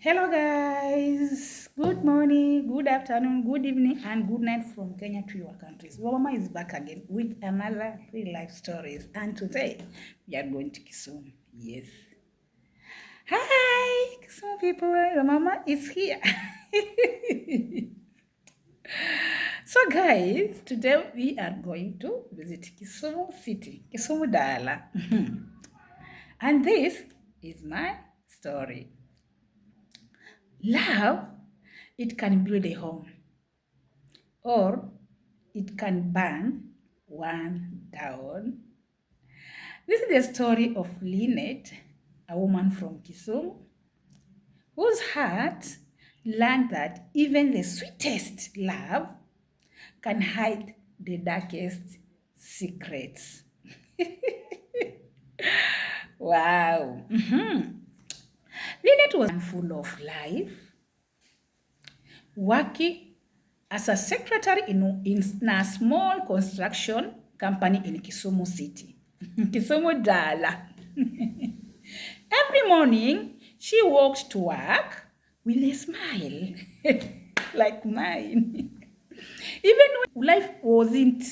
Hello, guys. Good morning, good afternoon, good evening, and good night from Kenya to your countries. Your mama is back again with another real life stories, and today we are going to Kisumu. Yes. Hi, Kisumu people. Your mama is here. So, guys, today we are going to visit Kisumu City, Kisumu Dala, and this is my story. Love, it can build a home or it can burn one down. This is the story of Linet, a woman from Kisumu, whose heart learned that even the sweetest love can hide the darkest secrets. Wow. Linet was full of life, working as a secretary in a small construction company in Kisumu City. Kisumu Dala. Every morning, she walked to work with a smile like mine. Even when life wasn't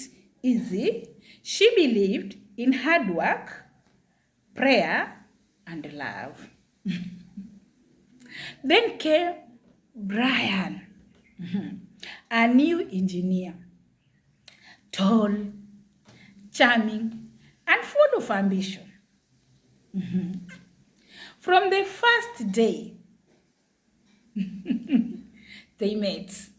easy, she believed in hard work, prayer, and love. Then came Brian, a new engineer, tall, charming, and full of ambition. From the first day they met,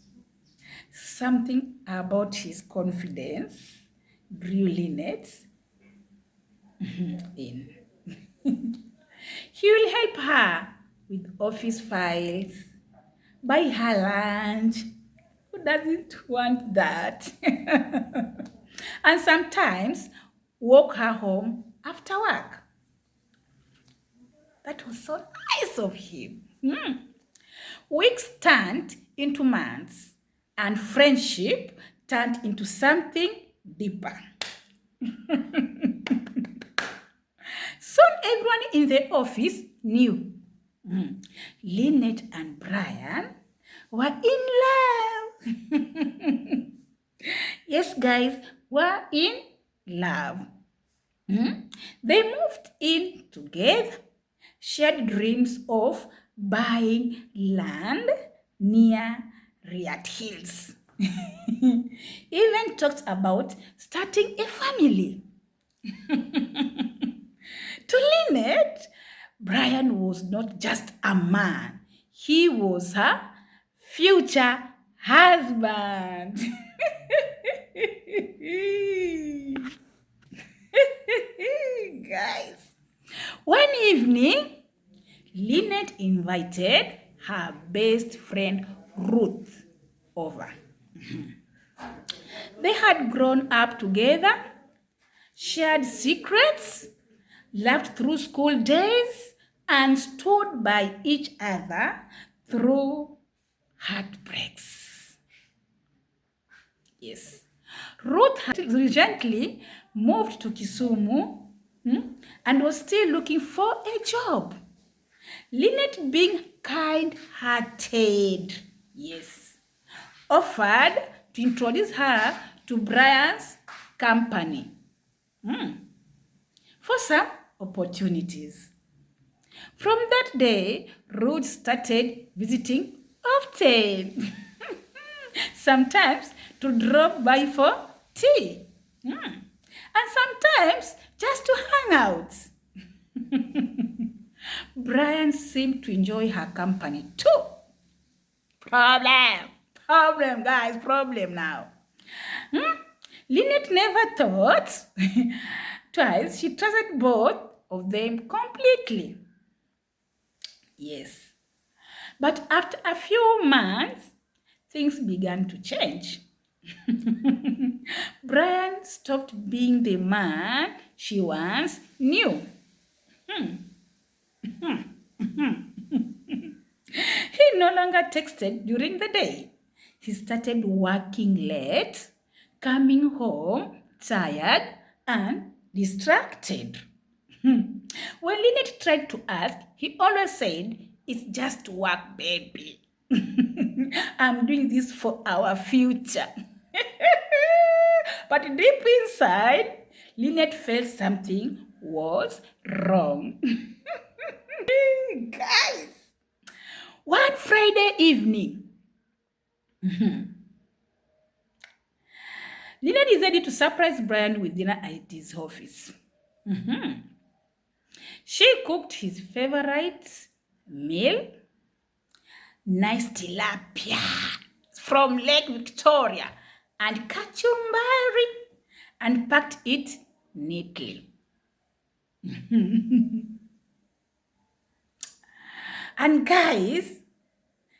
something about his confidence drew Linet in. He will help her with office files, buy her lunch. Who doesn't want that? And sometimes walk her home after work. That was so nice of him. Weeks turned into months, and friendship turned into something deeper. Soon everyone in the office knew Linet and Brian were in love. Yes, guys, were in love. They moved in together, shared dreams of buying land near Riat Hills. Even talked about starting a family. To Linet, Brian was not just a man, he was her future husband. Guys, one evening, Linet invited her best friend Ruth over. They had grown up together, shared secrets, laughed through school days, and stood by each other through heartbreaks. Yes. Ruth had recently moved to Kisumu and was still looking for a job. Linet, being kind-hearted, yes, offered to introduce her to Brian's company for some opportunities. From that day, Ruth started visiting often, sometimes to drop by for tea, and sometimes just to hang out. Brian seemed to enjoy her company too. Problem, guys, problem now. Linet never thought twice. She trusted both of them completely. Yes. But after a few months, things began to change. Brian stopped being the man she once knew. He no longer texted during the day. He started working late, coming home tired and distracted. When Linet tried to ask, he always said It's just work, baby. I'm doing this for our future. But deep inside, Linet felt something was wrong. Guys, one Friday evening, Linet decided to surprise Brian with dinner at his office. She cooked his favorite meal, nice tilapia from Lake Victoria and kachumbari, and packed it neatly. And guys,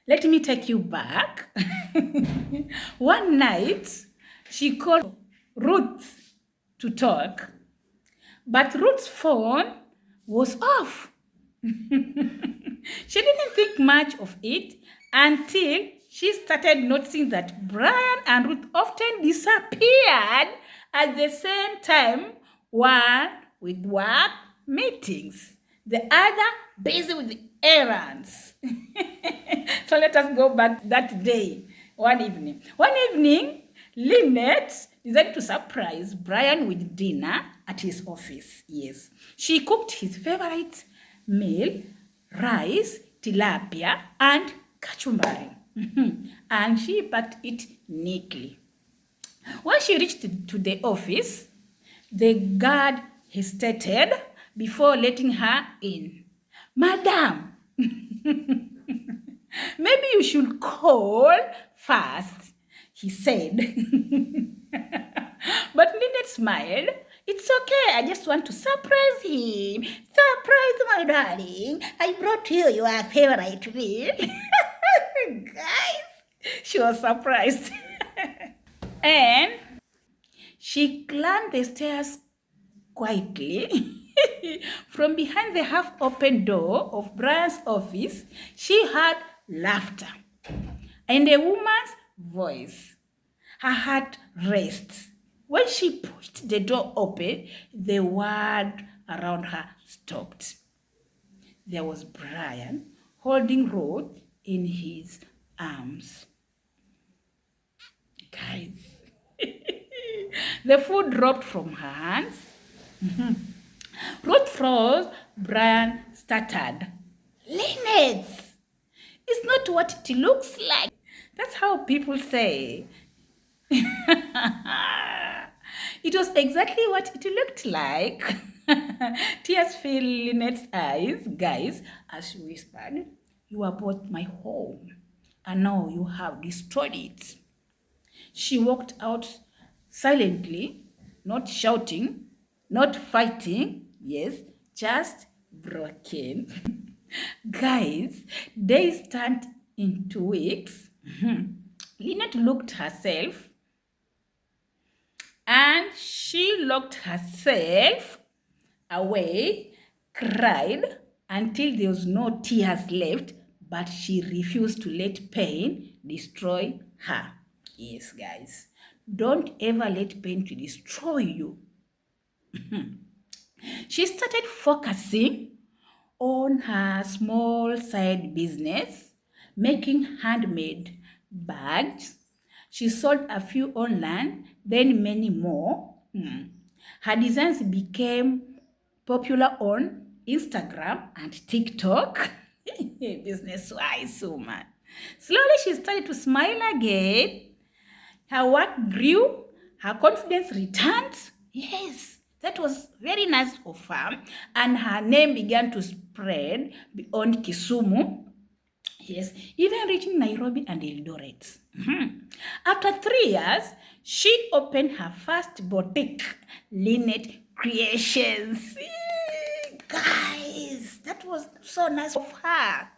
let me take you back. One night, she called Ruth to talk, but Ruth's phone was off. She didn't think much of it until she started noticing that Brian and Ruth often disappeared at the same time, one with work meetings, the other busy with errands. So let us go back that day, one evening. One evening, Linet decided to surprise Brian with dinner at his office. Yes, she cooked his favorite meal, rice, tilapia, and kachumbari. And she packed it neatly. When she reached to the office, the guard hesitated before letting her in. Madam, maybe you should call first, he said. But Linet smiled. It's okay, I just want to surprise him. Surprise, my darling. I brought you your favorite meal. Guys, she was surprised. And she climbed the stairs quietly. From behind the half-open door of Brian's office, she heard laughter and a woman's voice. Her heart raced. When she pushed the door open, the world around her stopped. There was Brian holding Ruth in his arms. Guys, the food dropped from her hands. Ruth froze. Brian stuttered. Linet, it's not what it looks like. That's how people say. It was exactly what it looked like. Tears filled Linet's eyes, guys, as she whispered, "You are both my home, and now you have destroyed it." She walked out silently, not shouting, not fighting, yes, just broken. Guys, days turned into weeks. Linet looked herself and she locked herself away, cried until there was no tears left, but she refused to let pain destroy her. Yes, guys, don't ever let pain to destroy you. She started focusing on her small side business, making handmade bags. She sold a few online, then many more. Her designs became popular on Instagram and TikTok. Business-wise, woman. Slowly, she started to smile again. Her work grew, her confidence returned. Yes, that was very nice of her. And her name began to spread beyond Kisumu. Yes, even reaching Nairobi and Eldoret. After 3 years, she opened her first boutique, Linet Creations. Guys, that was so nice of her.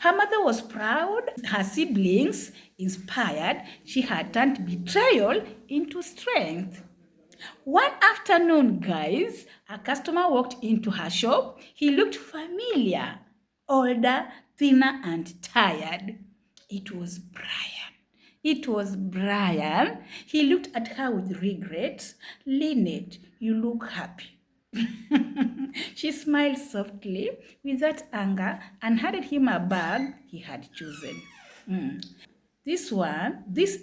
Her mother was proud, her siblings inspired. She had turned betrayal into strength. One afternoon, guys, a customer walked into her shop. He looked familiar, older, thinner, and tired. It was Brian. It was Brian. He looked at her with regret. Linet, you look happy. She smiled softly without anger and handed him a bag he had chosen. Mm. This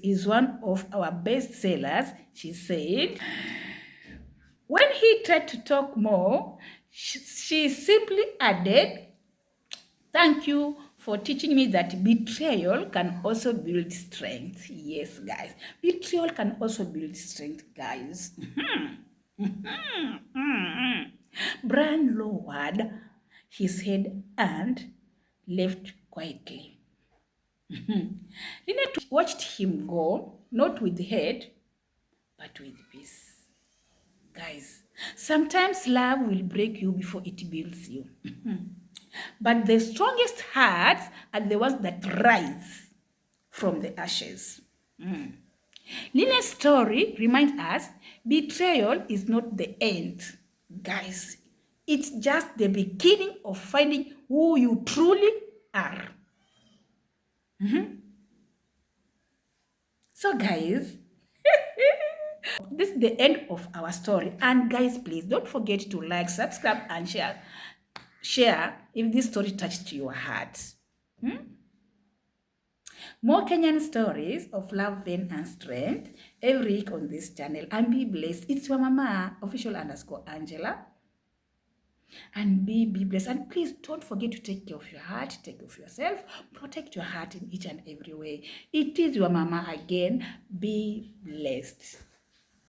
is one of our best sellers, she said. When he tried to talk more, she simply added, "Thank you for teaching me that betrayal can also build strength." Yes, guys. Betrayal can also build strength, guys. Brian lowered his head and left quietly. Linet watched him go, not with head, but with peace. Guys, sometimes love will break you before it builds you. But the strongest hearts are the ones that rise from the ashes. Linet's story reminds us betrayal is not the end, guys. It's just the beginning of finding who you truly are. So, guys, this is the end of our story. And guys, please don't forget to like, subscribe, and share. Share if this story touched your heart. More Kenyan stories of love, pain, and strength every week on this channel. And be blessed. It's your mama, official_Angela. And be blessed. And please don't forget to take care of your heart, take care of yourself, protect your heart in each and every way. It is your mama again. Be blessed.